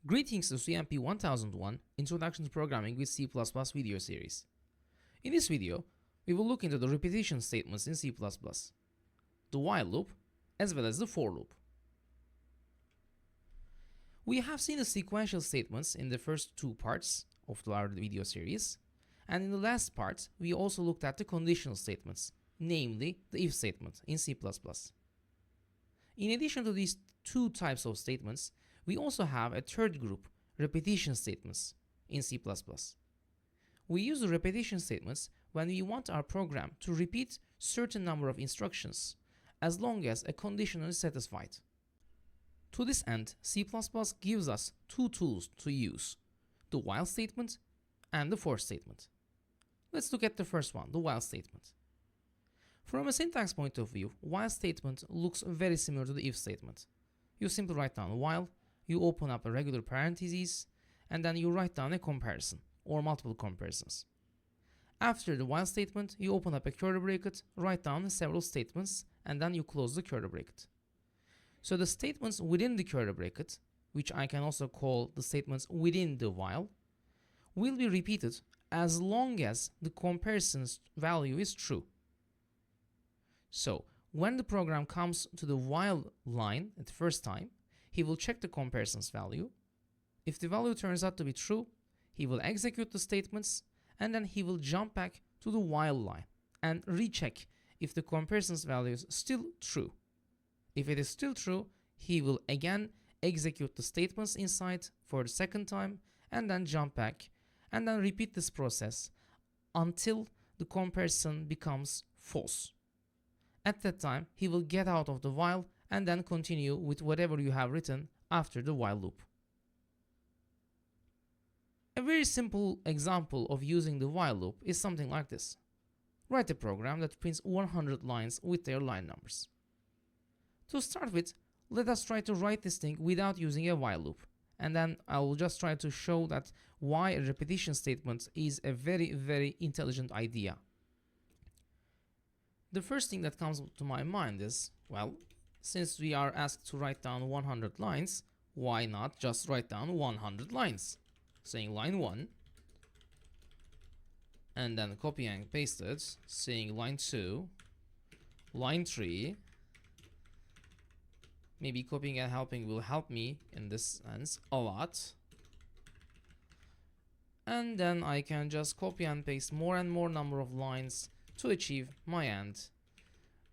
Greetings to CMP 1001 Introduction to Programming with C++ video series. In this video, we will look into the repetition statements in C++, the while loop, as well as the for loop. We have seen the sequential statements in the first two parts of our video series, and in the last part, we also looked at the conditional statements, namely the if statement in C++. In addition to these two types of statements, we also have a third group, repetition statements, in C++. We use the repetition statements when we want our program to repeat certain number of instructions, as long as a condition is satisfied. To this end, C++ gives us two tools to use, the while statement and the for statement. Let's look at the first one, the while statement. From a syntax point of view, while statement looks very similar to the if statement. You simply write down while, you open up a regular parentheses, and then you write down a comparison or multiple comparisons. After the while statement, you open up a curly bracket, write down several statements, and then you close the curly bracket. So the statements within the curly bracket, which I can also call the statements within the while, will be repeated as long as the comparison's value is true. So when the program comes to the while line at the first time, he will check the comparison's value. If the value turns out to be true, he will execute the statements, and then he will jump back to the while line and recheck if the comparison's value is still true. If it is still true, he will again execute the statements inside for the second time, and then jump back, and then repeat this process until the comparison becomes false. At that time, he will get out of the while and then continue with whatever you have written after the while loop. A very simple example of using the while loop is something like this. Write a program that prints 100 lines with their line numbers. To start with, let us try to write this thing without using a while loop, and then I will just try to show that why a repetition statement is a very intelligent idea. The first thing that comes to my mind is, well, since we are asked to write down 100 lines, why not just write down 100 lines? Saying line 1, and then copy and paste it, saying line 2, line 3. Maybe copying and helping will help me in this sense a lot. And then I can just copy and paste more and more number of lines to achieve my end,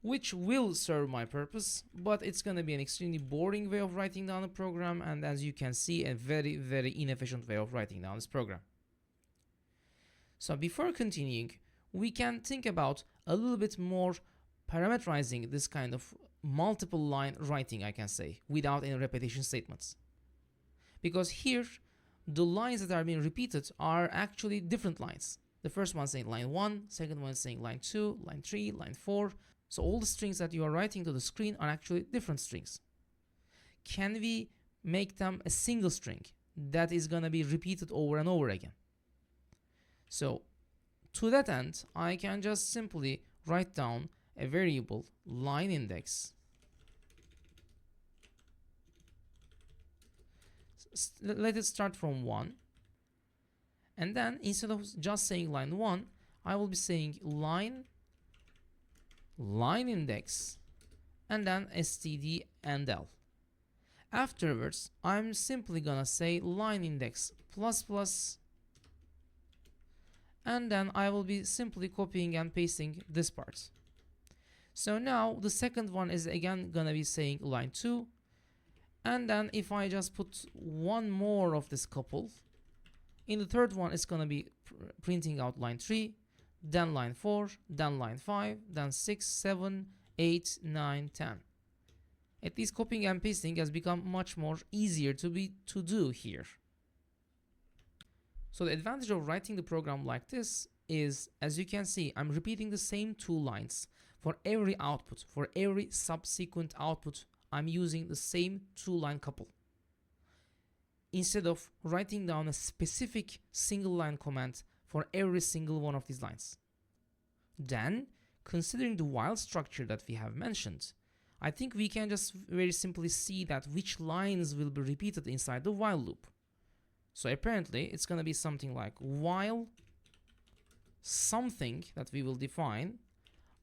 which will serve my purpose, but it's going to be an extremely boring way of writing down a program, and as you can see, a very inefficient way of writing down this program. So before continuing, we can think about a little bit more parameterizing this kind of multiple line writing, I can say, without any repetition statements. Because here, the lines that are being repeated are actually different lines. The first one saying line 1, second one saying line 2, line 3, line 4. So all the strings that you are writing to the screen are actually different strings. Can we make them a single string that is going to be repeated over and over again? So to that end, I can just simply write down a variable line index. Let it start from 1. And then instead of just saying line 1, I will be saying line index and then std and l. Afterwards, I'm simply gonna say line index plus, and then I will be simply copying and pasting this part. So now the second one is again gonna be saying line 2, and then if I just put one more of this couple, in the third one it's gonna be printing out line 3, then line 4, then line 5, then 6, 7, 8, 9, 10. At least copying and pasting has become much more easier to do here. So the advantage of writing the program like this is, as you can see, I'm repeating the same two lines for every output. For every subsequent output, I'm using the same two-line couple, instead of writing down a specific single line command for every single one of these lines. Then, considering the while structure that we have mentioned, I think we can just very simply see that which lines will be repeated inside the while loop. So apparently it's going to be something like while something that we will define,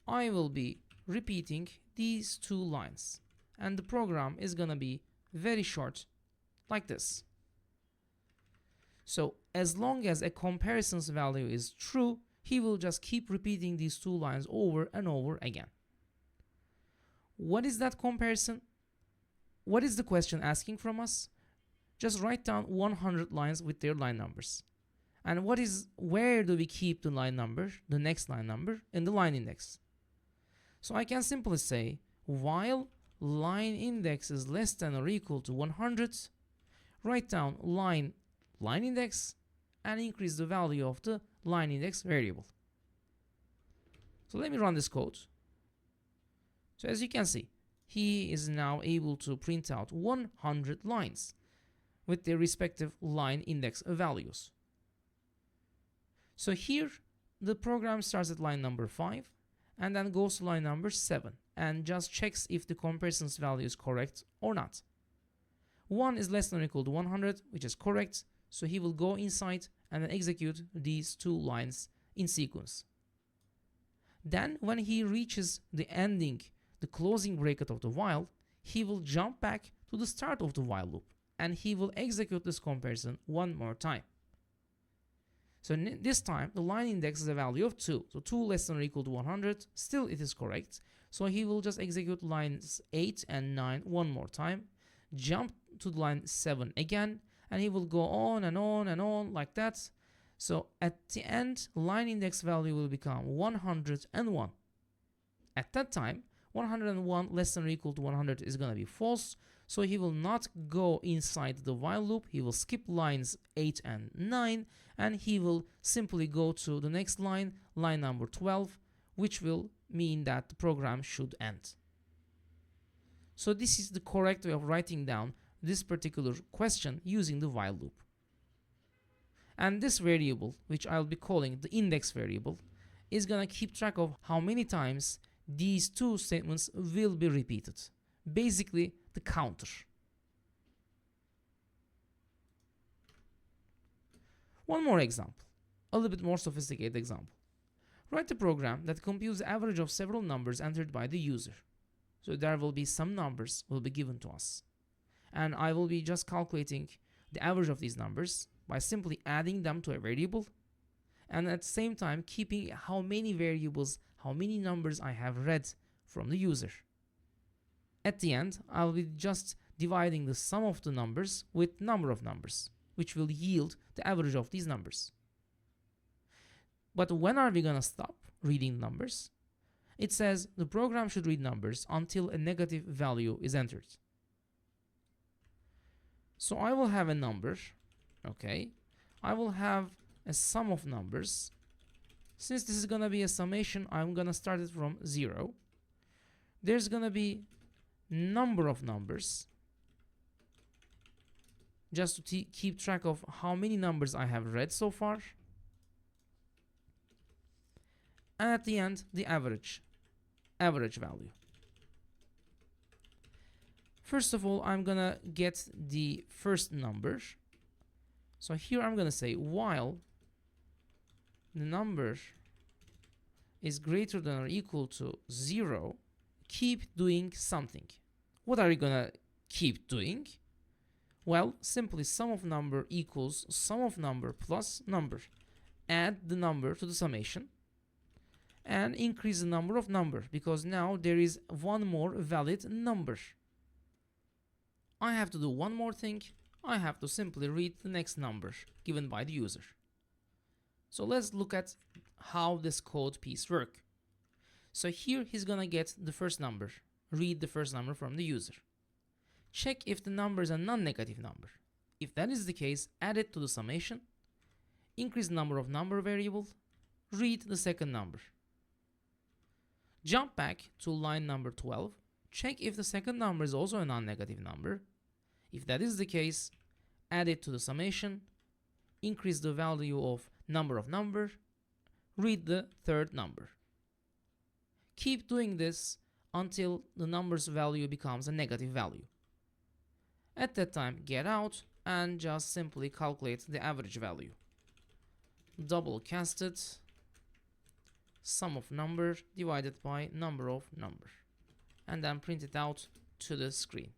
I will be repeating these two lines. And the program is going to be very short, like this. So as long as a comparison's value is true, he will just keep repeating these two lines over and over again. What is that comparison? What is the question asking from us? Just write down 100 lines with their line numbers. And where do we keep the line number, the next line number, in the line index? So I can simply say, while line index is less than or equal to 100, write down line index and increase the value of the line index variable. So let me run this code. So as you can see, he is now able to print out 100 lines with their respective line index values. So here the program starts at line number 5 and then goes to line number 7 and just checks if the comparison's value is correct or not. 1 is less than or equal to 100, which is correct, so he will go inside and then execute these two lines in sequence. Then when he reaches the ending, the closing bracket of the while, he will jump back to the start of the while loop and he will execute this comparison one more time. So this time the line index is a value of 2. So 2 less than or equal to 100, still it is correct. So he will just execute lines 8 and 9 one more time, jump to line 7 again, and he will go on and on and on like that. So at the end, line index value will become 101. At that time, 101 less than or equal to 100 is going to be false. So he will not go inside the while loop. He will skip lines 8 and 9, and he will simply go to the next line, line number 12, which will mean that the program should end. So this is the correct way of writing down this particular question using the while loop. And this variable, which I'll be calling the index variable, is going to keep track of how many times these two statements will be repeated. Basically, the counter. One more example, a little bit more sophisticated example. Write a program that computes the average of several numbers entered by the user. So there will be some numbers will be given to us. And I will be just calculating the average of these numbers by simply adding them to a variable, and at the same time keeping how many variables, how many numbers I have read from the user. At the end, I'll be just dividing the sum of the numbers with number of numbers, which will yield the average of these numbers. But when are we gonna stop reading numbers? It says the program should read numbers until a negative value is entered. So I will have a number, okay? I will have a sum of numbers. Since this is gonna be a summation, I'm gonna start it from 0. There's gonna be number of numbers, just to keep track of how many numbers I have read so far. And at the end, the average value. First of all, I'm gonna get the first number. So here I'm gonna say while the number is greater than or equal to 0, keep doing something. What are you gonna keep doing? Well, simply sum of number equals sum of number plus number. Add the number to the summation and increase the number of number, because now there is one more valid number. I have to do one more thing. I have to simply read the next number given by the user. So let's look at how this code piece works. So here he's gonna get the first number, read the first number from the user. Check if the number is a non-negative number. If that is the case, add it to the summation, increase the number of number variable, read the second number. Jump back to line number 12, check if the second number is also a non-negative number. If that is the case, add it to the summation, increase the value of number, read the third number. Keep doing this until the number's value becomes a negative value. At that time, get out and just simply calculate the average value. Double casted sum of number divided by number of number, and then print it out to the screen.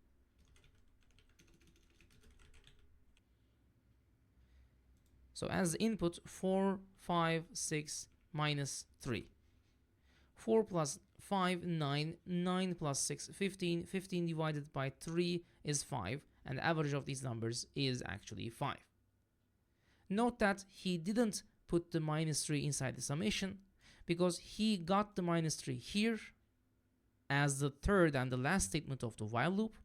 So as input 4, 5, 6 minus 3. 4 plus 5, 9, 9 plus 6, 15, 15 divided by 3 is 5, and the average of these numbers is actually 5. Note that he didn't put the minus 3 inside the summation, because he got the minus 3 here as the third and the last statement of the while loop.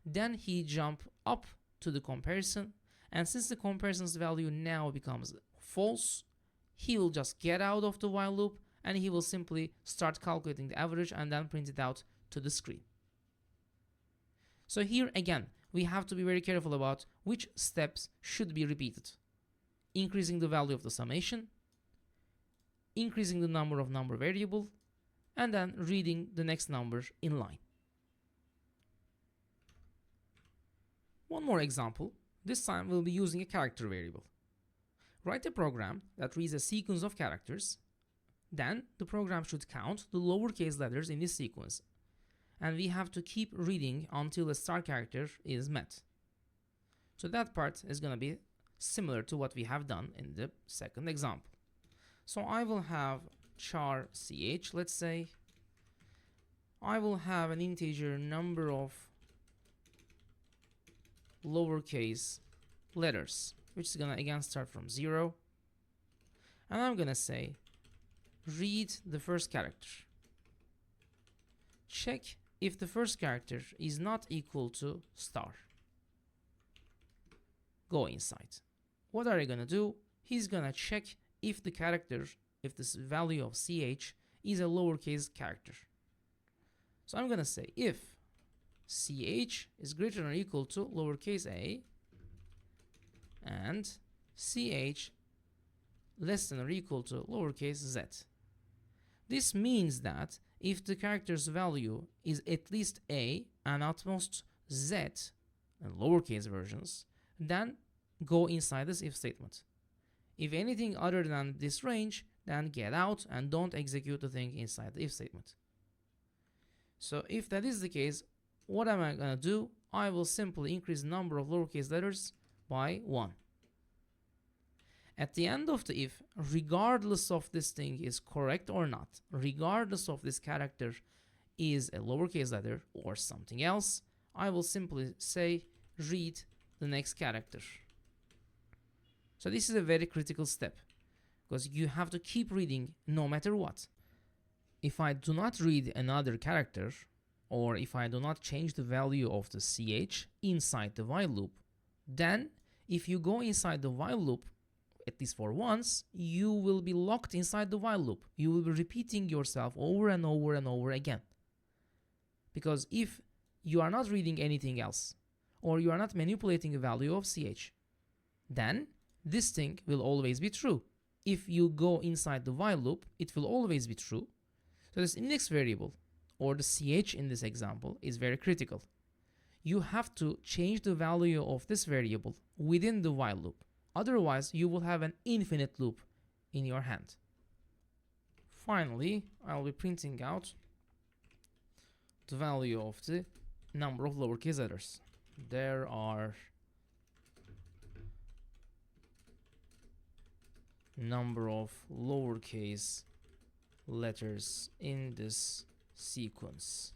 Then he jumped up to the comparison, and since the comparison's value now becomes false, he will just get out of the while loop and he will simply start calculating the average and then print it out to the screen. So here again, we have to be very careful about which steps should be repeated. Increasing the value of the summation, increasing the number of number variable, and then reading the next number in line. One more example. This time we'll be using a character variable. Write a program that reads a sequence of characters. Then the program should count the lowercase letters in this sequence, and we have to keep reading until a star character is met. So that part is going to be similar to what we have done in the second example. So I will have char ch, let's say. I will have an integer number of lowercase letters, which is gonna again start from 0, and I'm gonna say read the first character. Check if the first character is not equal to star. Go inside. What are you gonna do? He's gonna check if the character, if this value of ch is a lowercase character. So I'm gonna say if ch is greater than or equal to lowercase a and ch less than or equal to lowercase z. This means that if the character's value is at least a and at most z, and lowercase versions, then go inside this if statement. If anything other than this range, then get out and don't execute the thing inside the if statement. So if that is the case, what am I going to do? I will simply increase the number of lowercase letters by 1. At the end of the if, regardless of this thing is correct or not, regardless of this character is a lowercase letter or something else, I will simply say read the next character. So this is a very critical step, because you have to keep reading no matter what. If I do not read another character, or if I do not change the value of the ch inside the while loop, then if you go inside the while loop, at least for once, you will be locked inside the while loop. You will be repeating yourself over and over and over again. Because if you are not reading anything else, or you are not manipulating a value of ch, then this thing will always be true. If you go inside the while loop, it will always be true. So this index variable, or the ch in this example, is very critical. You have to change the value of this variable within the while loop. Otherwise, you will have an infinite loop in your hand. Finally, I'll be printing out the value of the number of lowercase letters. There are number of lowercase letters in this sequence.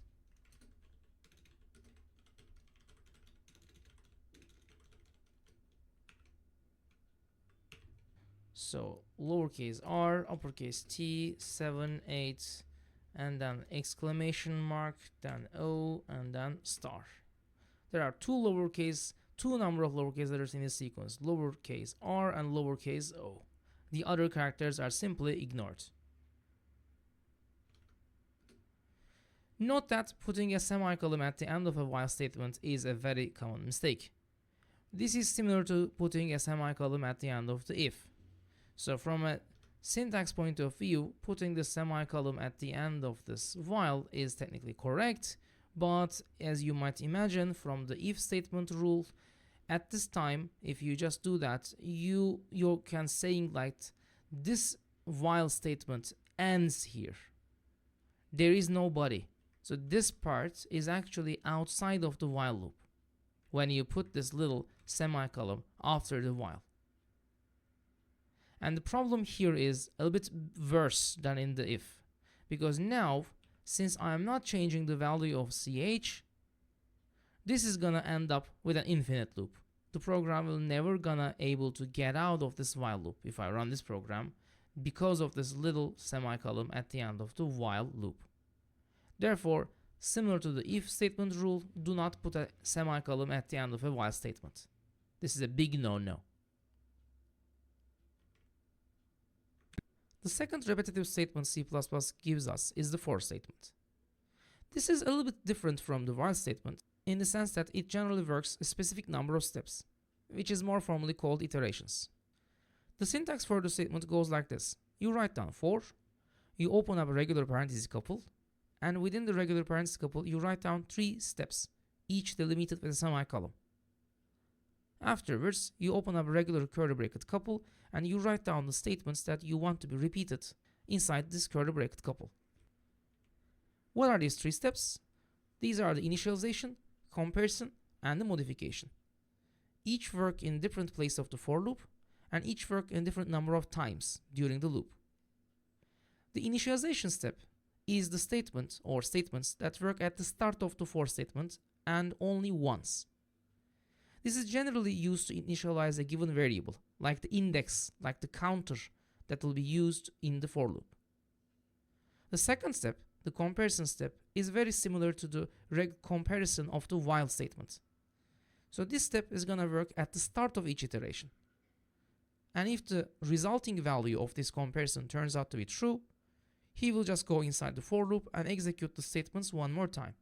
So lowercase r, uppercase t, 7, 8, and then exclamation mark, then o, and then star. There are two number of lowercase letters in this sequence, lowercase r and lowercase o. The other characters are simply ignored. Note that putting a semicolon at the end of a while statement is a very common mistake. This is similar to putting a semicolon at the end of the if. So from a syntax point of view, putting the semicolon at the end of this while is technically correct, but as you might imagine from the if statement rule, at this time, if you just do that, you can saying like this while statement ends here. There is no body. So this part is actually outside of the while loop when you put this little semicolon after the while. And the problem here is a little bit worse than in the if, because now, since I am not changing the value of ch, this is gonna end up with an infinite loop. The program will never gonna able to get out of this while loop if I run this program, because of this little semicolon at the end of the while loop. Therefore, similar to the if statement rule, do not put a semicolon at the end of a while statement. This is a big no-no. The second repetitive statement C++ gives us is the for statement. This is a little bit different from the while statement in the sense that it generally works a specific number of steps, which is more formally called iterations. The syntax for the statement goes like this. You write down for, you open up a regular parenthesis couple, and within the regular parenthesis couple, you write down 3 steps, each delimited with a semicolon. Afterwards, you open up a regular curly bracket couple, and you write down the statements that you want to be repeated inside this curly bracket couple. What are these 3 steps? These are the initialization, comparison, and the modification. Each work in different place of the for loop, and each work in different number of times during the loop. The initialization step is the statement or statements that work at the start of the for statement and only once. This is generally used to initialize a given variable, like the index, like the counter that will be used in the for loop. The second step, the comparison step, is very similar to the comparison of the while statement. So this step is going to work at the start of each iteration. And if the resulting value of this comparison turns out to be true, he will just go inside the for loop and execute the statements one more time.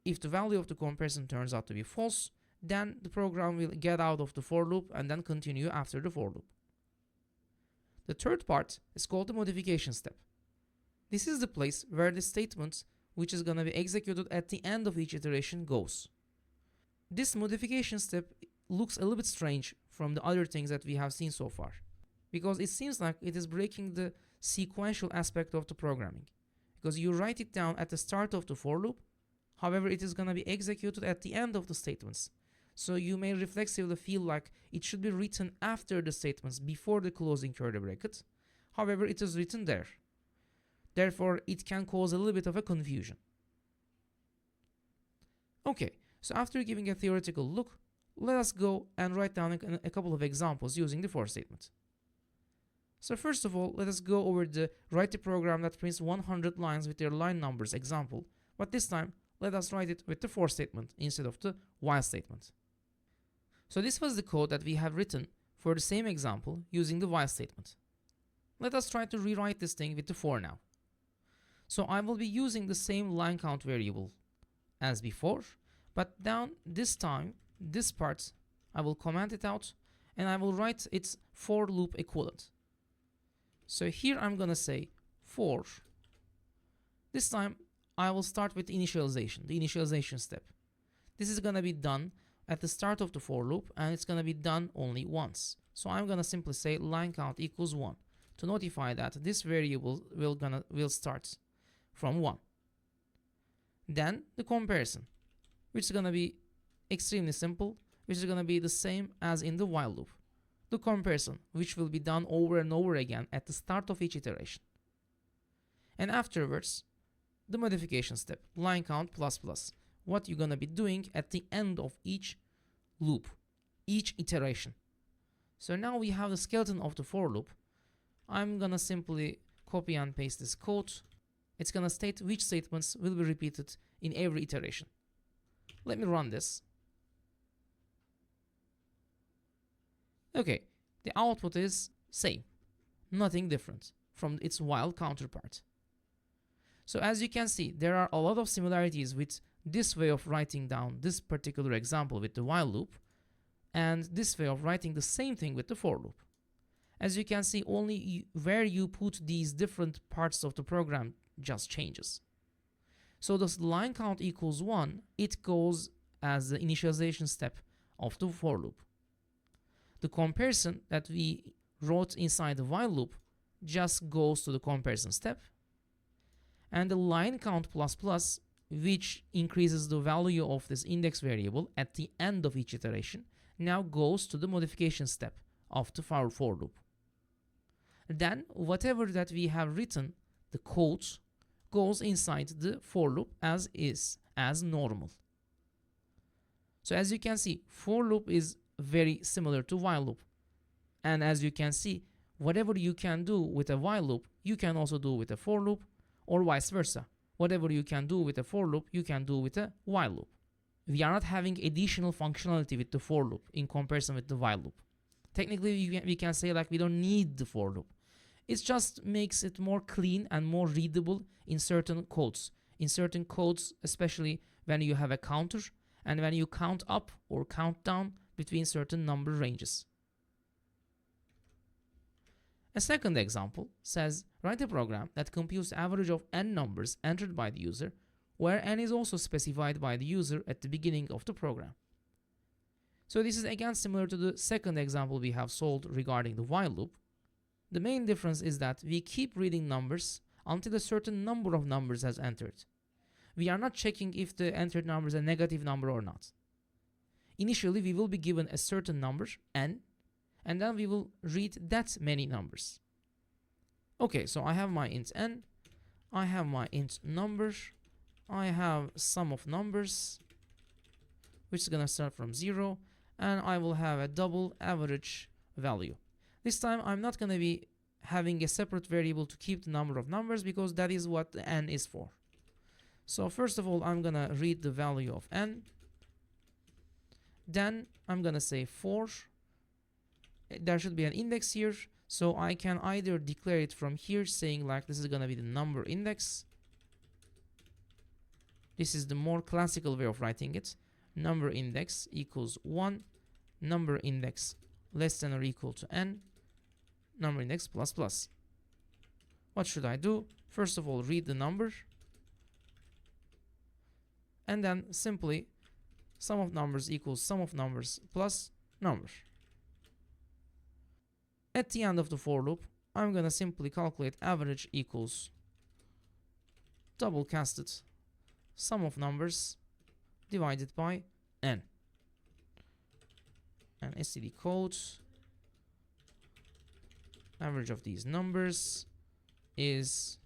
If the value of the comparison turns out to be false, then the program will get out of the for loop and then continue after the for loop. The third part is called the modification step. This is the place where the statement which is going to be executed at the end of each iteration goes. This modification step looks a little bit strange from the other things that we have seen so far, because it seems like it is breaking the sequential aspect of the programming, because you write it down at the start of the for loop, however it is going to be executed at the end of the statements. So you may reflexively feel like it should be written after the statements before the closing curly bracket, however it is written there. Therefore it can cause a little bit of a confusion. Okay, so after giving a theoretical look, let us go and write down a couple of examples using the for statement. So first of all, let us go over the write a program that prints 100 lines with their line numbers example, but this time let us write it with the for statement instead of the while statement. So this was the code that we have written for the same example using the while statement. Let us try to rewrite this thing with the for now. So I will be using the same line count variable as before, but down this time, this part, I will comment it out and I will write its for loop equivalent. So here I'm gonna say for. This time I will start with the initialization step. This is gonna be done at the start of the for loop and it's gonna be done only once. So I'm gonna simply say line count equals 1 to notify that this variable will start from 1. Then the comparison, which is gonna be extremely simple, which is gonna be the same as in the while loop. The comparison, which will be done over and over again at the start of each iteration. And afterwards, the modification step, line count plus plus, what you're gonna be doing at the end of each loop, each iteration. So now we have the skeleton of the for loop. I'm gonna simply copy and paste this code. It's gonna state which statements will be repeated in every iteration. Let me run this. Okay, the output is same, nothing different from its while counterpart. So as you can see, there are a lot of similarities with this way of writing down this particular example with the while loop and this way of writing the same thing with the for loop. As you can see, only where you put these different parts of the program just changes. So this line count equals 1, it goes as the initialization step of the for loop. The comparison that we wrote inside the while loop just goes to the comparison step, and the line count plus plus, which increases the value of this index variable at the end of each iteration, now goes to the modification step of the for loop. Then whatever that we have written, the code, goes inside the for loop as is, as normal. So as you can see, for loop is very similar to while loop. And as you can see, whatever you can do with a while loop, you can also do with a for loop, or vice versa. Whatever you can do with a for loop, you can do with a while loop. We are not having additional functionality with the for loop in comparison with the while loop. Technically, we can say like we don't need the for loop. It just makes it more clean and more readable in certain codes. In certain codes, especially when you have a counter and when you count up or count down between certain number ranges. A second example says, write a program that computes the average of n numbers entered by the user, where n is also specified by the user at the beginning of the program. So this is again similar to the second example we have solved regarding the while loop. The main difference is that we keep reading numbers until a certain number of numbers has entered. We are not checking if the entered number is a negative number or not. Initially, we will be given a certain number, n, and then we will read that many numbers. Okay, so I have my int n, I have my int number, I have sum of numbers, which is gonna start from 0, and I will have a double average value. This time I'm not gonna be having a separate variable to keep the number of numbers because that is what the n is for. So first of all, I'm gonna read the value of n. Then I'm gonna say for. There should be an index here, so I can either declare it from here saying like this is gonna be the number index. This is the more classical way of writing it. Number index equals 1, number index less than or equal to n, number index plus plus. What should I do? First of all, read the number, and then simply sum of numbers equals sum of numbers plus number. At the end of the for loop, I'm gonna simply calculate average equals double casted sum of numbers divided by n. And std code average of these numbers is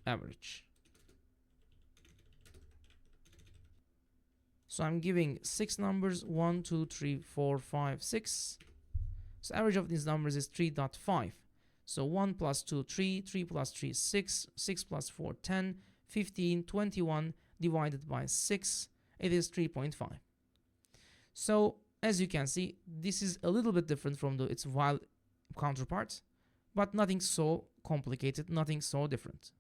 average. So I'm giving 6 numbers, 1, 2, 3, 4, 5, 6. So average of these numbers is 3.5. So 1 plus 2, 3, 3 plus 3, 6, 6 plus 4, 10, 15, 21 divided by 6, it is 3.5. So as you can see, this is a little bit different from its while counterpart, but nothing so complicated, nothing so different.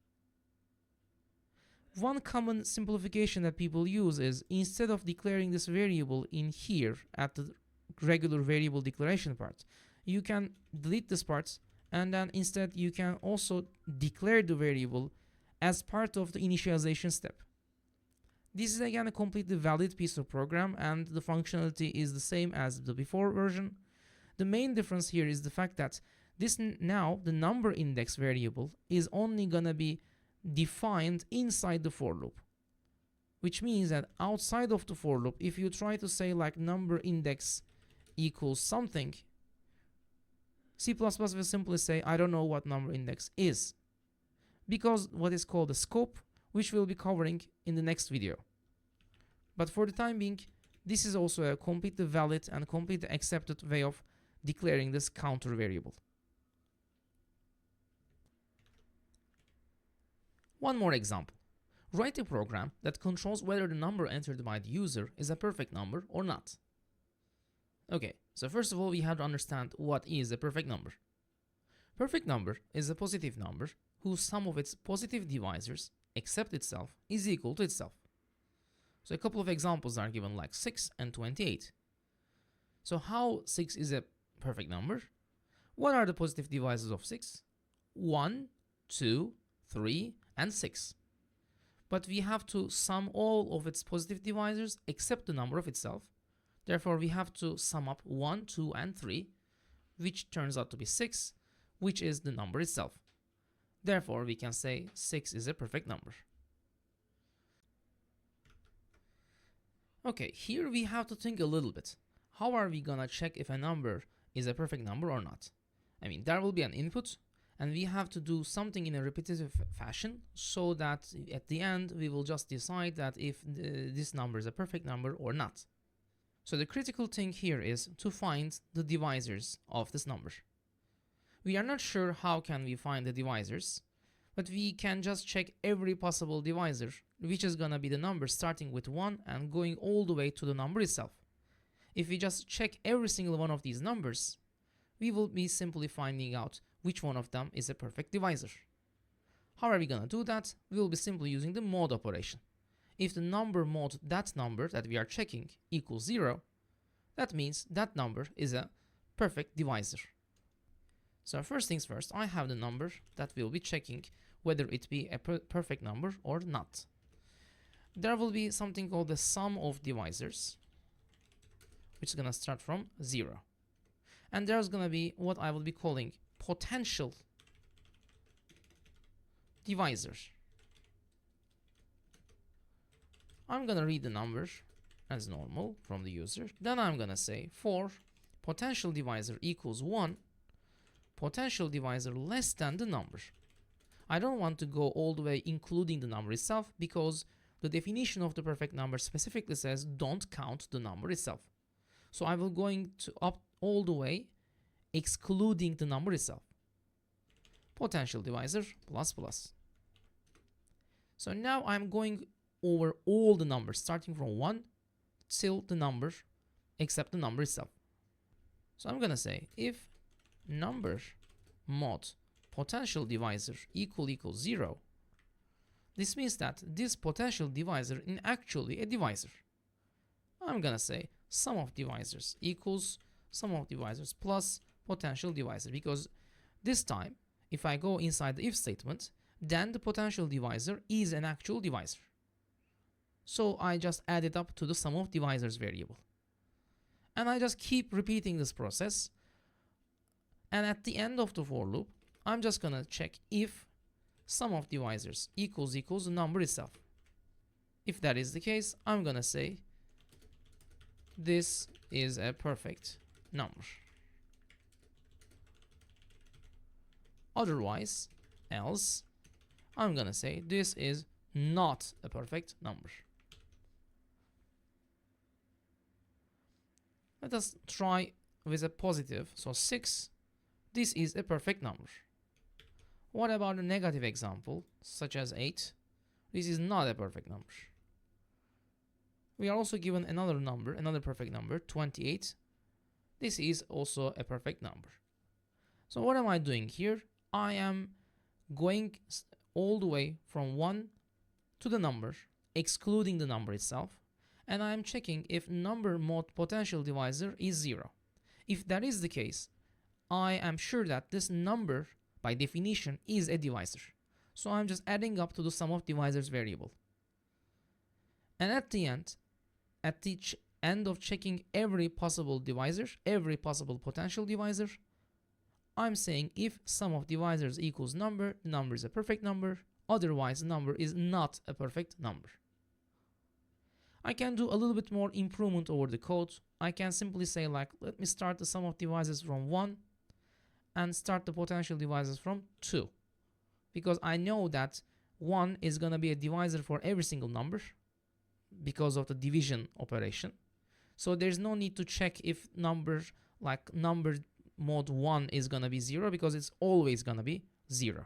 One common simplification that people use is instead of declaring this variable in here at the regular variable declaration part, you can delete this part, and then instead you can also declare the variable as part of the initialization step. This is again a completely valid piece of program, and the functionality is the same as the before version. The main difference here is the fact that this now the number index variable is only gonna be defined inside the for loop, which means that outside of the for loop, if you try to say like number index equals something, C++ will simply say I don't know what number index is, because what is called a scope, which we'll be covering in the next video. But for the time being, this is also a completely valid and completely accepted way of declaring this counter variable. One more example. Write a program that controls whether the number entered by the user is a perfect number or not. Okay, so first of all, we have to understand what is a perfect number. Perfect number is a positive number whose sum of its positive divisors, except itself, is equal to itself. So a couple of examples are given like 6 and 28. So how 6 is a perfect number? What are the positive divisors of 6? 1, 2, 3, and 6. but we have to sum all of its positive divisors except the number of itself. Therefore, we have to sum up 1, 2, and 3, which turns out to be 6, which is the number itself. Therefore, we can say 6 is a perfect number. Okay, here we have to think a little bit. How are we gonna check if a number is a perfect number or not? I mean, there will be an input, and we have to do something in a repetitive fashion so that at the end we will just decide that if this number is a perfect number or not. So the critical thing here is to find the divisors of this number. We are not sure how can we find the divisors, but we can just check every possible divisor, which is gonna be the number starting with 1 and going all the way to the number itself. If we just check every single one of these numbers, we will be simply finding out which one of them is a perfect divisor. How are we gonna do that? We will be simply using the mod operation. If the number mod that number that we are checking equals 0, that means that number is a perfect divisor. So first things first, I have the number that we'll be checking whether it be a perfect number or not. There will be something called the sum of divisors, which is gonna start from 0. And there's gonna be what I will be calling potential divisor. I'm gonna read the number as normal from the user. Then I'm gonna say for potential divisor equals 1, potential divisor less than the number. I don't want to go all the way including the number itself because the definition of the perfect number specifically says don't count the number itself. So I will going to up all the way excluding the number itself. Potential divisor plus plus. So now I'm going over all the numbers starting from 1 till the number except the number itself. So I'm gonna say if number mod potential divisor equals 0, this means that this potential divisor is actually a divisor. I'm gonna say sum of divisors equals sum of divisors plus potential divisor, because this time if I go inside the if statement, then the potential divisor is an actual divisor. So I just add it up to the sum of divisors variable. And I just keep repeating this process. And at the end of the for loop, I'm just gonna check if sum of divisors equals the number itself. If that is the case, I'm gonna say this is a perfect number. Otherwise, else, I'm gonna say this is not a perfect number. Let us try with a positive. So 6, this is a perfect number. What about a negative example, such as 8? This is not a perfect number. We are also given another number, another perfect number, 28. This is also a perfect number. So what am I doing here? I am going all the way from 1 to the number, excluding the number itself, and I am checking if number mod potential divisor is 0. If that is the case, I am sure that this number by definition is a divisor. So I'm just adding up to the sum of divisors variable. And at the end of checking every possible divisor, every possible potential divisor, I'm saying if sum of divisors equals number, the number is a perfect number, otherwise the number is not a perfect number. I can do a little bit more improvement over the code. I can simply say like, let me start the sum of divisors from 1 and start the potential divisors from 2. Because I know that 1 is gonna be a divisor for every single number because of the division operation. So there's no need to check if number mod 1 is gonna be 0 because it's always gonna be 0.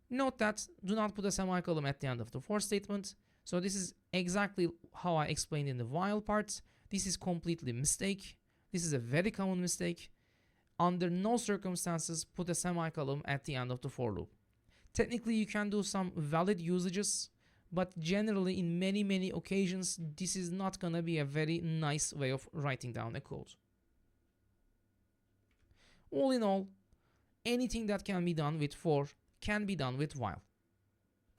Note that do not put a semicolon at the end of the for statement. So this is exactly how I explained in the while part. This is completely mistake. This is a very common mistake. Under no circumstances put a semicolon at the end of the for loop. Technically you can do some valid usages, but generally in many occasions this is not gonna be a very nice way of writing down a code. All in all, anything that can be done with for can be done with while.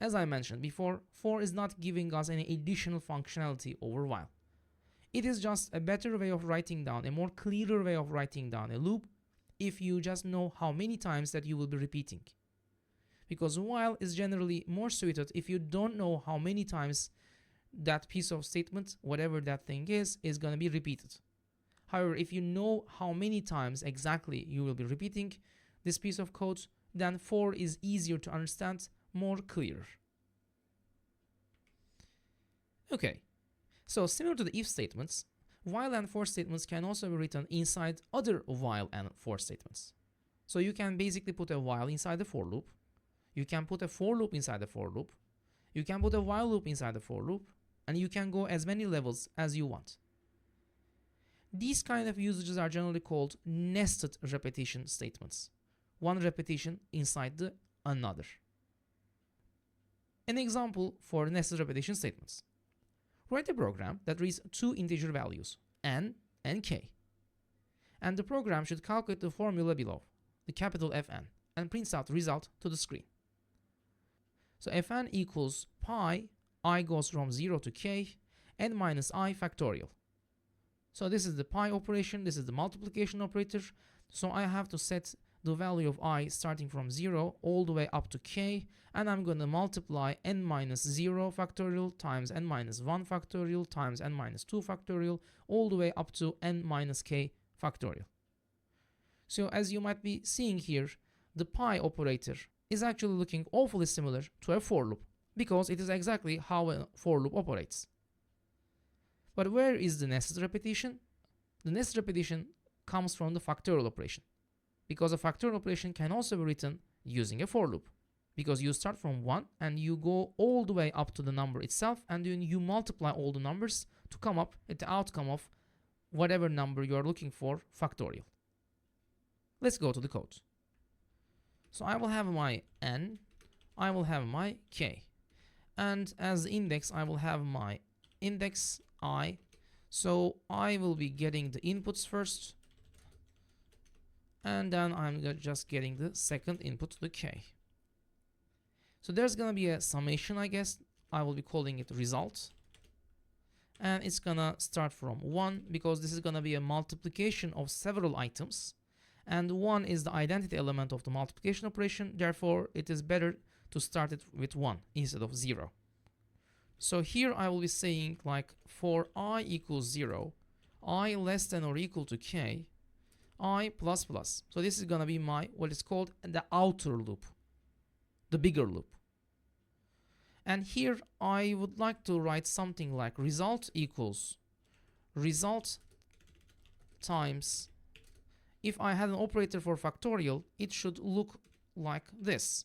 As I mentioned before, for is not giving us any additional functionality over while. It is just a better way of writing down, a more clearer way of writing down a loop if you just know how many times that you will be repeating. Because while is generally more suited if you don't know how many times that piece of statement, whatever that thing is going to be repeated. However, if you know how many times exactly you will be repeating this piece of code, then for is easier to understand, more clear. Okay, so similar to the if statements, while and for statements can also be written inside other while and for statements. So you can basically put a while inside the for loop, you can put a for loop inside the for loop, you can put a while loop inside the for loop, and you can go as many levels as you want. These kind of usages are generally called nested repetition statements. One repetition inside the another. An example for nested repetition statements. Write a program that reads two integer values, n and k. And the program should calculate the formula below, the capital Fn, and prints out the result to the screen. So Fn equals pi, I goes from 0 to k, n minus I factorial. So this is the pi operation, this is the multiplication operator. So I have to set the value of I starting from 0 all the way up to k, and I'm going to multiply n minus 0 factorial times n minus 1 factorial times n minus 2 factorial all the way up to n minus k factorial. So as you might be seeing here, the pi operator is actually looking awfully similar to a for loop because it is exactly how a for loop operates. But where is the nested repetition? The nested repetition comes from the factorial operation, because a factorial operation can also be written using a for loop, because you start from 1 and you go all the way up to the number itself, and then you multiply all the numbers to come up at the outcome of whatever number you are looking for factorial. Let's go to the code. So I will have my n, I will have my k, and as the index I will have my index I. So I will be getting the inputs first, and then I'm just getting the second input, the k. So there's gonna be a summation, I guess. I will be calling it result, and it's gonna start from 1 because this is gonna be a multiplication of several items, and 1 is the identity element of the multiplication operation. Therefore it is better to start it with 1 instead of 0. So here I will be saying, like, for I equals 0, I less than or equal to k, I plus plus. So this is gonna be my, what is called the outer loop, the bigger loop. And here I would like to write something like result equals result times, if I had an operator for factorial, it should look like this.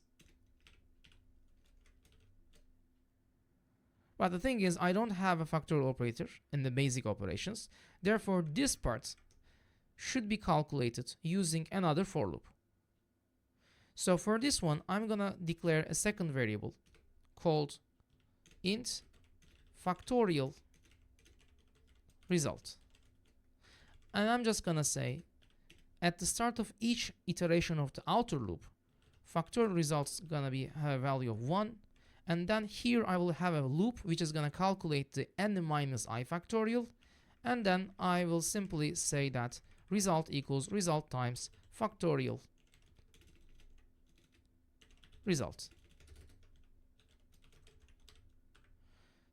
But the thing is, I don't have a factorial operator in the basic operations. Therefore, this part should be calculated using another for loop. So for this one, I'm gonna declare a second variable called int factorial result. And I'm just gonna say, at the start of each iteration of the outer loop, factorial results gonna have a value of 1. And then here I will have a loop which is going to calculate the n minus I factorial, and then I will simply say that result equals result times factorial result.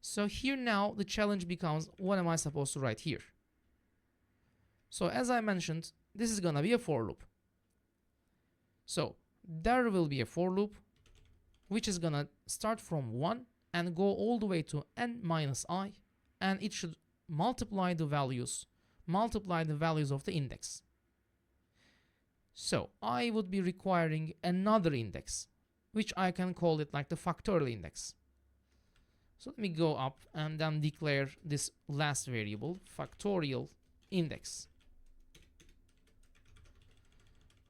So here now the challenge becomes, what am I supposed to write here? So as I mentioned, this is going to be a for loop. So there will be a for loop which is gonna start from 1 and go all the way to n minus I, and it should multiply the values of the index. So I would be requiring another index, which I can call it like the factorial index. So let me go up and then declare this last variable, factorial index.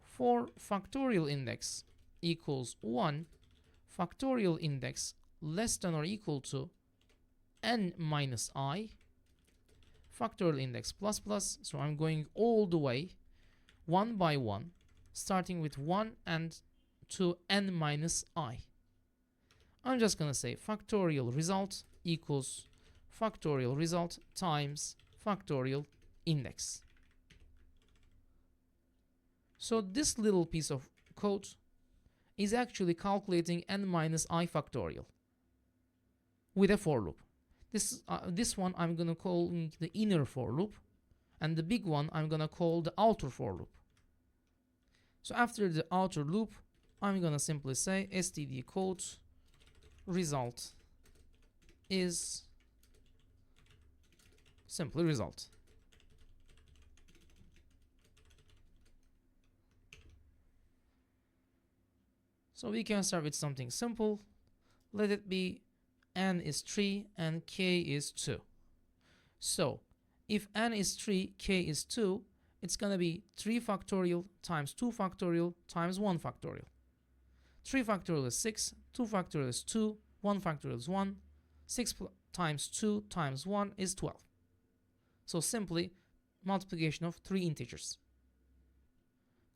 For factorial index equals 1, factorial index less than or equal to n minus I, factorial index plus plus. So I'm going all the way 1 by 1 starting with 1 and to n minus I. I'm just gonna say factorial result equals factorial result times factorial index. So this little piece of code is actually calculating n minus I factorial with a for loop. This one I'm gonna call the inner for loop, and the big one I'm gonna call the outer for loop. So after the outer loop, I'm gonna simply say std code result is simply result. So we can start with something simple. Let it be n is 3 and k is 2. So if n is 3, k is 2, it's gonna be 3 factorial times 2 factorial times 1 factorial. 3 factorial is 6, 2 factorial is 2, 1 factorial is 1, 6 times 2 times 1 is 12. So simply multiplication of 3 integers.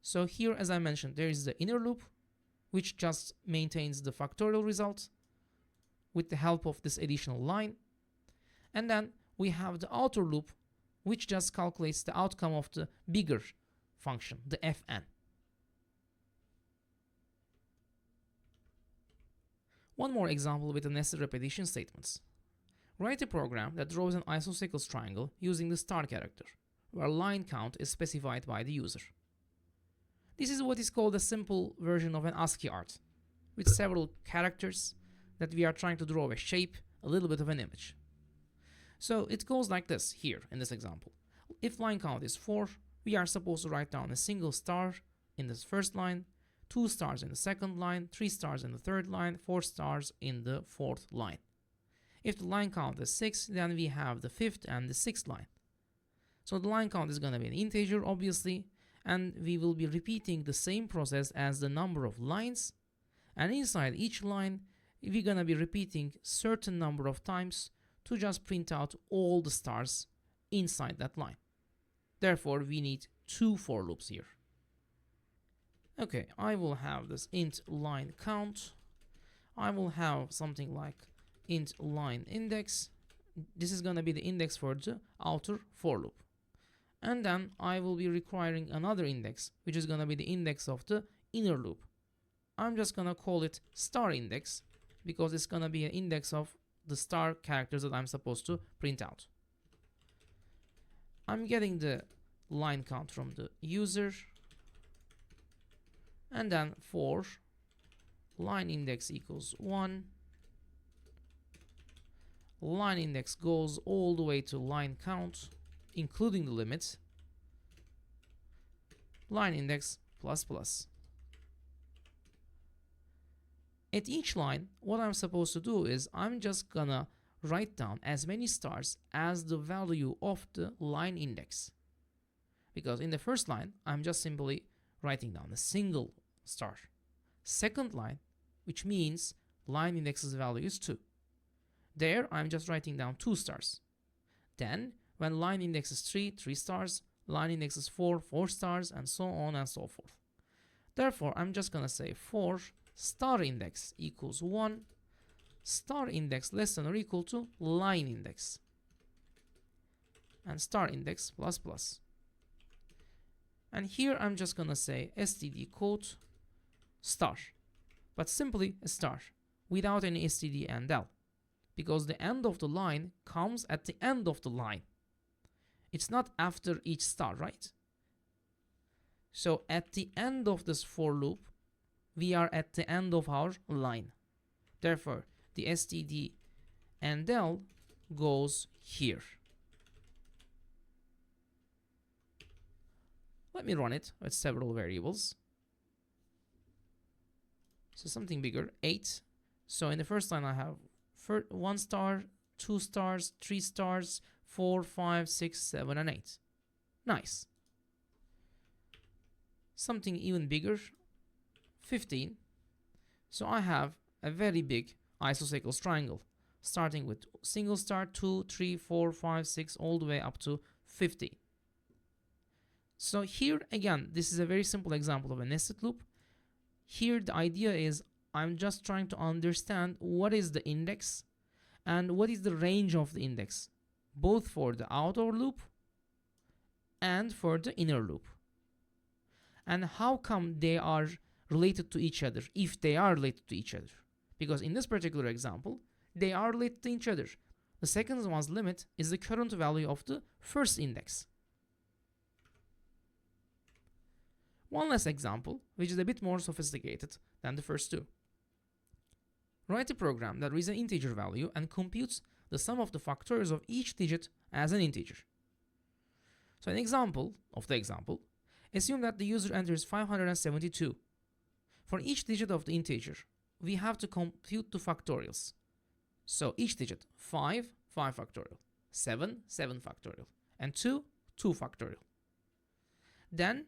So here, as I mentioned, there is the inner loop, which just maintains the factorial result with the help of this additional line. And then we have the outer loop, which just calculates the outcome of the bigger function, the fn. One more example with the nested repetition statements. Write a program that draws an isosceles triangle using the star character, where line count is specified by the user. This is what is called a simple version of an ASCII art, with several characters that we are trying to draw a shape, a little bit of an image. So it goes like this here in this example. If line count is 4, we are supposed to write down a single star in this first line, 2 stars in the second line, 3 stars in the third line, 4 stars in the fourth line. If the line count is 6, then we have the 5th and the 6th line. So the line count is going to be an integer, obviously, and we will be repeating the same process as the number of lines, and inside each line we're going to be repeating certain number of times to just print out all the stars inside that line. Therefore we need 2 for loops here. Okay, I will have this int line count. I will have something like int line index. This is going to be the index for the outer for loop. And then I will be requiring another index, which is going to be the index of the inner loop. I'm just going to call it star index because it's going to be an index of the star characters that I'm supposed to print out. I'm getting the line count from the user, and then for line index equals 1, line index goes all the way to line count, including the limit, line index plus plus. At each line, what I'm supposed to do is I'm just gonna write down as many stars as the value of the line index. Because in the first line, I'm just simply writing down a single star. Second line, which means line index's value is 2. There, I'm just writing down 2 stars. Then, when line index is 3, 3 stars, line index is 4, 4 stars, and so on and so forth. Therefore, I'm just gonna say for star index equals 1, star index less than or equal to line index, and star index plus plus. And here I'm just gonna say std code star, but simply a star without any std and l, because the end of the line comes at the end of the line. It's not after each star, right? So at the end of this for loop, we are at the end of our line. Therefore, the std and l goes here. Let me run it with several variables. So something bigger, 8. So in the first line I have 1 star, 2 stars, 3 stars, 4, 5, 6, 7, and 8. Nice. Something even bigger, 15. So I have a very big isosceles triangle, starting with single star, 2, 3, 4, 5, 6, all the way up to 50. So here again, this is a very simple example of a nested loop. Here the idea is I'm just trying to understand what is the index and what is the range of the index, both for the outer loop and for the inner loop. And how come they are related to each other, if they are related to each other? Because in this particular example, they are related to each other. The second one's limit is the current value of the first index. One last example, which is a bit more sophisticated than the first two. Write a program that reads an integer value and computes the sum of the factors of each digit as an integer. So an example of the example, assume that the user enters 572. For each digit of the integer, we have to compute the factorials. So each digit, 5, 5 factorial, 7, 7 factorial, and 2, 2 factorial. Then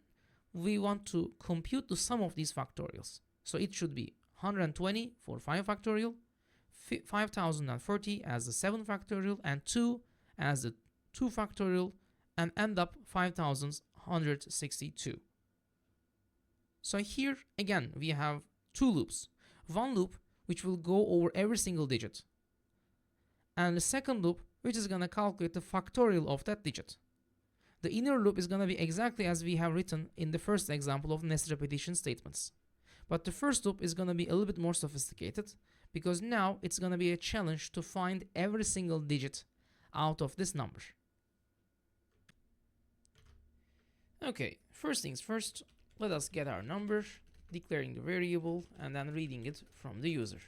we want to compute the sum of these factorials. So it should be 120 for 5 factorial, 5040 as the 7 factorial, and 2 as the 2 factorial, and end up 5162. So here again we have two loops. One loop which will go over every single digit, and the second loop which is going to calculate the factorial of that digit. The inner loop is going to be exactly as we have written in the first example of nested repetition statements. But the first loop is going to be a little bit more sophisticated, because now it's going to be a challenge to find every single digit out of this number. Okay, first things first, let us get our number, declaring the variable, and then reading it from the user.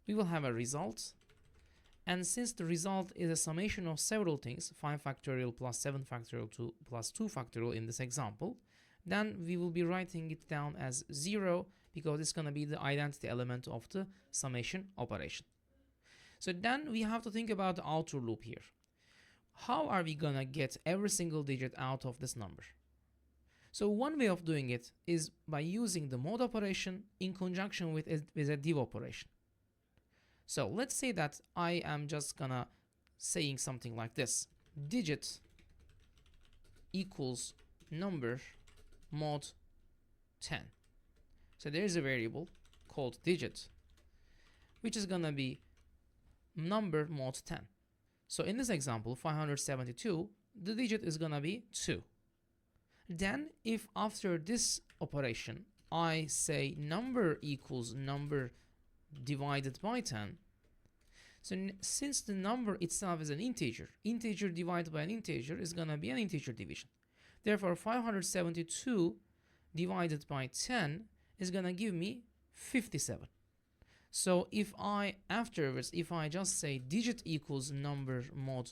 We will have a result, and since the result is a summation of several things, 5 factorial plus 7 factorial plus 2 factorial in this example, then we will be writing it down as 0 because it's going to be the identity element of the summation operation. So then we have to think about the outer loop here. How are we going to get every single digit out of this number? So one way of doing it is by using the mod operation in conjunction with a div operation. So let's say that I am just gonna saying something like this: digit equals number mod 10. So there is a variable called digit which is gonna be number mod 10. So in this example 572, the digit is gonna be 2. Then if after this operation I say number equals number divided by 10, so since the number itself is an integer divided by an integer is gonna be an integer division. Therefore 572 divided by 10 is gonna give me 57. So if I just say digit equals number mod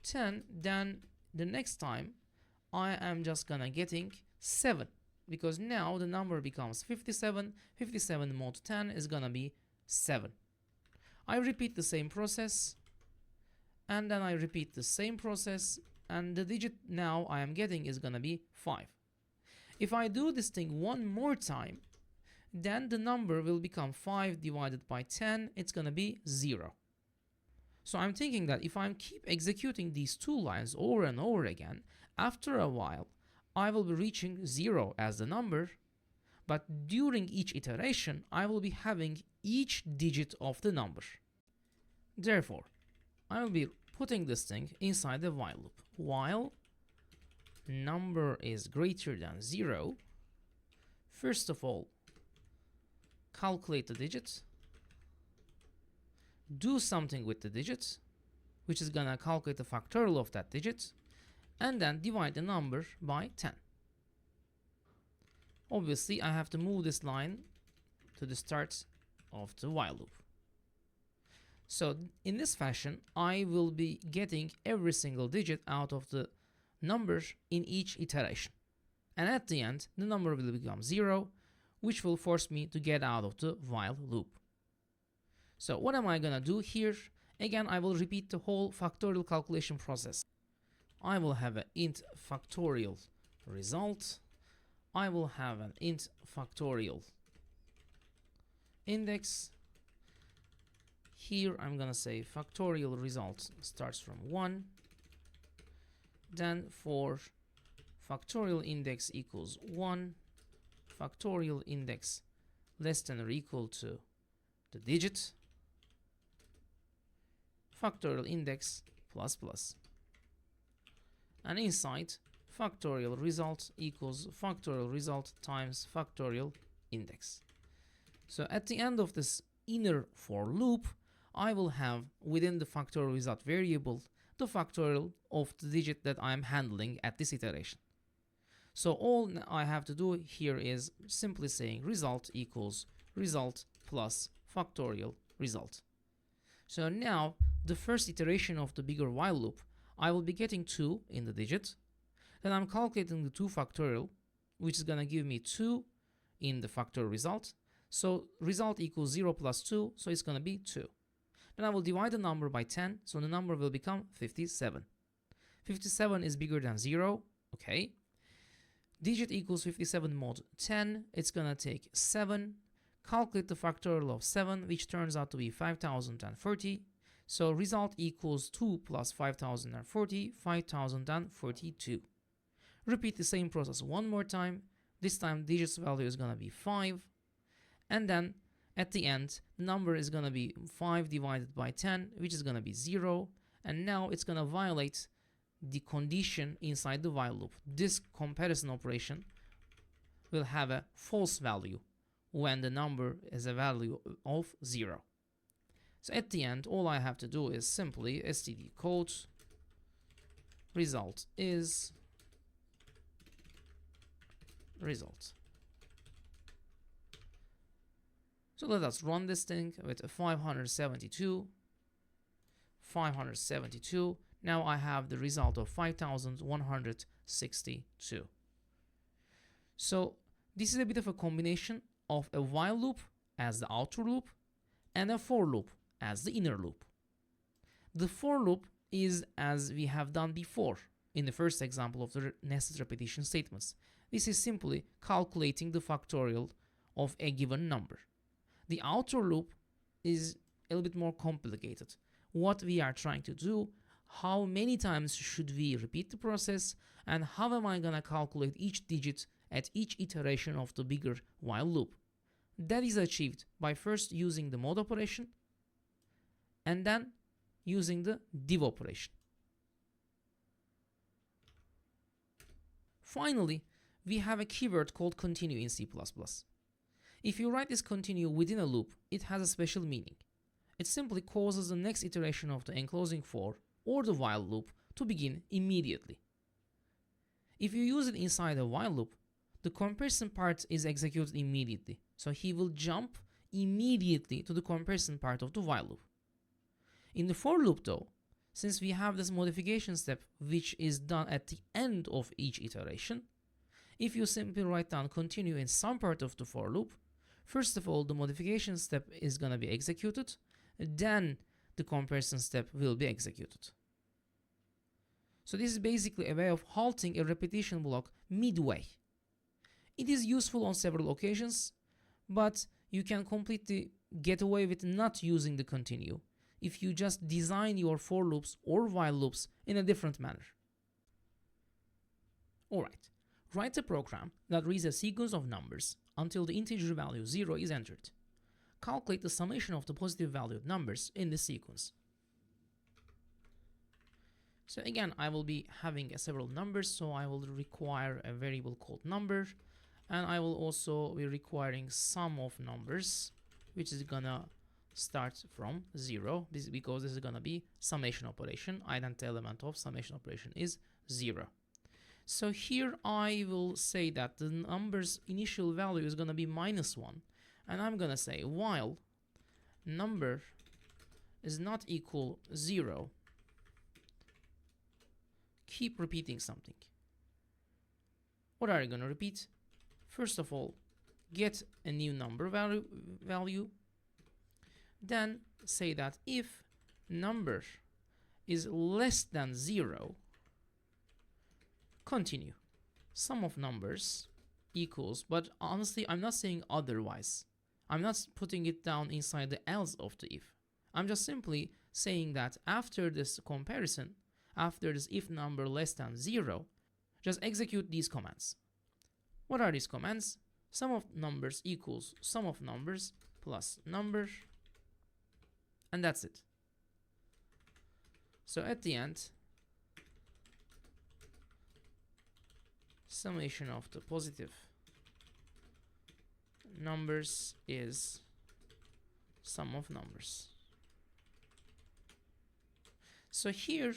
10, then the next time I am just gonna getting 7, because now the number becomes 57. 57 mod 10 is gonna be 7. I repeat the same process, and then I repeat the same process, and the digit now I am getting is gonna be 5. If I do this thing one more time, then the number will become 5 divided by 10, it's gonna be 0. So I'm thinking that if I keep executing these two lines over and over again, after a while I will be reaching 0 as the number, but during each iteration I will be having each digit of the number. Therefore, I will be putting this thing inside the while loop. While number is greater than 0, first of all, calculate the digit, do something with the digit, which is gonna calculate the factorial of that digit, and then divide the number by 10. Obviously, I have to move this line to the start of the while loop. So in this fashion, I will be getting every single digit out of the number in each iteration. And at the end, the number will become 0, which will force me to get out of the while loop. So what am I gonna do here? Again, I will repeat the whole factorial calculation process. I will have an int factorial result. I will have an int factorial index. Here I'm gonna say factorial result starts from 1, Then for factorial index equals 1, factorial index less than or equal to the digit, factorial index plus plus. And inside, factorial result equals factorial result times factorial index. So at the end of this inner for loop, I will have within the factorial result variable the factorial of the digit that I'm handling at this iteration. So all I have to do here is simply saying result equals result plus factorial result. So now the first iteration of the bigger while loop, I will be getting 2 in the digit. Then I'm calculating the 2 factorial, which is going to give me 2 in the factorial result. So result equals 0 plus 2, so it's going to be 2. Then I will divide the number by 10, so the number will become 57. 57 is bigger than 0, okay. Digit equals 57 mod 10, it's going to take 7. Calculate the factorial of 7, which turns out to be 5040. So result equals 2 plus 5040, 5042. Repeat the same process one more time. This time digit's value is going to be 5. And then at the end, the number is going to be 5 divided by 10, which is going to be 0. And now it's going to violate the condition inside the while loop. This comparison operation will have a false value when the number is a value of 0. So at the end, all I have to do is simply std code result is result. So let us run this thing with a 572. Now I have the result of 5162. So this is a bit of a combination of a while loop as the outer loop and a for loop as the inner loop. The for loop is as we have done before in the first example of the nested repetition statements. This is simply calculating the factorial of a given number. The outer loop is a little bit more complicated. What we are trying to do, how many times should we repeat the process, and how am I going to calculate each digit at each iteration of the bigger while loop. That is achieved by first using the mod operation and then using the div operation. Finally, we have a keyword called continue in C++. If you write this continue within a loop, it has a special meaning. It simply causes the next iteration of the enclosing for or the while loop to begin immediately. If you use it inside a while loop, the comparison part is executed immediately, so he will jump immediately to the comparison part of the while loop. In the for loop though, since we have this modification step which is done at the end of each iteration, if you simply write down continue in some part of the for loop, first of all the modification step is going to be executed, then the comparison step will be executed. So this is basically a way of halting a repetition block midway. It is useful on several occasions, but you can completely get away with not using the continue if you just design your for loops or while loops in a different manner. Alright, write a program that reads a sequence of numbers until the integer value 0 is entered. Calculate the summation of the positive valued numbers in this sequence. So again, I will be having several numbers, so I will require a variable called number, and I will also be requiring sum of numbers, which is gonna start from 0, because this is gonna be summation operation. Identity element of summation operation is 0. So here I will say that the number's initial value is gonna be -1, and I'm gonna say while number is not equal 0, keep repeating something. What are you gonna repeat? First of all, get a new number value. Then say that if number is less than 0, continue. Sum of numbers equals, but honestly, I'm not saying otherwise. I'm not putting it down inside the else of the if. I'm just simply saying that after this comparison, after this if number less than 0, just execute these commands. What are these commands? Sum of numbers equals sum of numbers plus number, and that's it. So at the end, summation of the positive numbers is sum of numbers. So here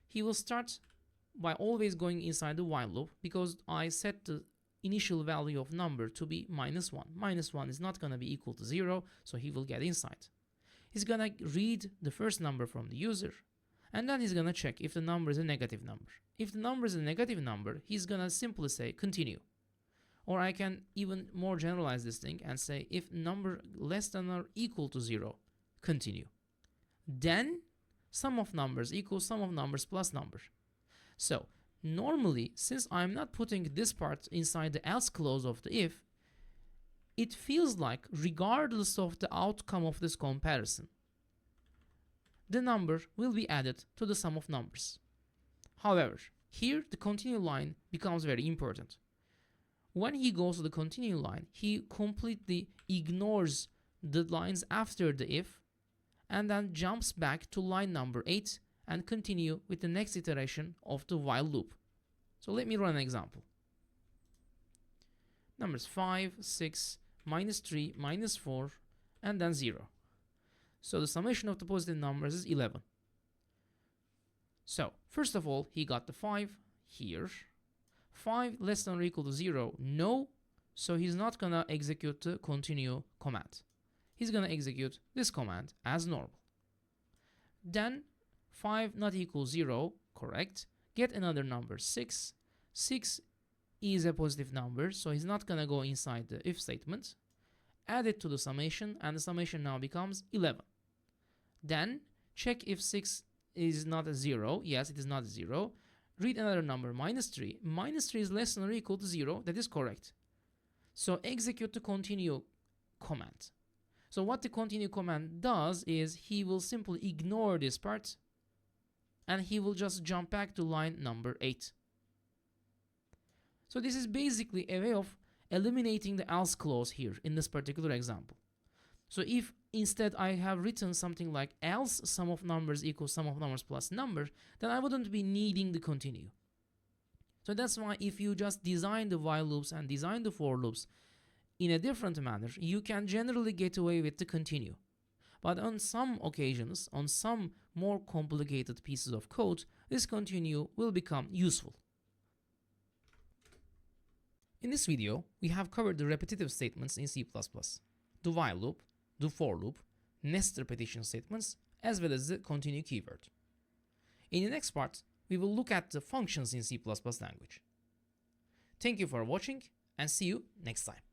he will start by always going inside the while loop, because I set the initial value of number to be -1. -1 is not going to be equal to 0, so he will get inside. He's going to read the first number from the user, and then he's going to check if the number is a negative number. If the number is a negative number, he's going to simply say continue. Or I can even more generalize this thing and say if number less than or equal to 0, continue. Then sum of numbers equals sum of numbers plus number. So normally, since I'm not putting this part inside the else clause of the if, it feels like regardless of the outcome of this comparison, the number will be added to the sum of numbers. However, here the continue line becomes very important. When he goes to the continue line, he completely ignores the lines after the if and then jumps back to line number 8 and continue with the next iteration of the while loop. So let me run an example. Numbers 5, 6, -3, -4, and then 0. So the summation of the positive numbers is 11. So first of all, he got the 5 here. 5 less than or equal to 0, no. So he's not gonna execute the continue command. He's gonna execute this command as normal. Then 5 not equal 0, correct. Get another number, 6. 6 is a positive number, so he's not gonna go inside the if statement. Add it to the summation, and the summation now becomes 11. Then check if 6 is not a 0. Yes, it is not 0. Read another number, -3. -3 is less than or equal to 0. That is correct. So execute the continue command. So what the continue command does is he will simply ignore this part and he will just jump back to line number 8. So this is basically a way of eliminating the else clause here in this particular example. So if instead I have written something like else sum of numbers equals sum of numbers plus number, then I wouldn't be needing the continue. So that's why if you just design the while loops and design the for loops in a different manner, you can generally get away with the continue. But on some occasions, on some more complicated pieces of code, this continue will become useful. In this video, we have covered the repetitive statements in C++, the while loop, the for loop, nested repetition statements, as well as the continue keyword. In the next part, we will look at the functions in C++ language. Thank you for watching and see you next time.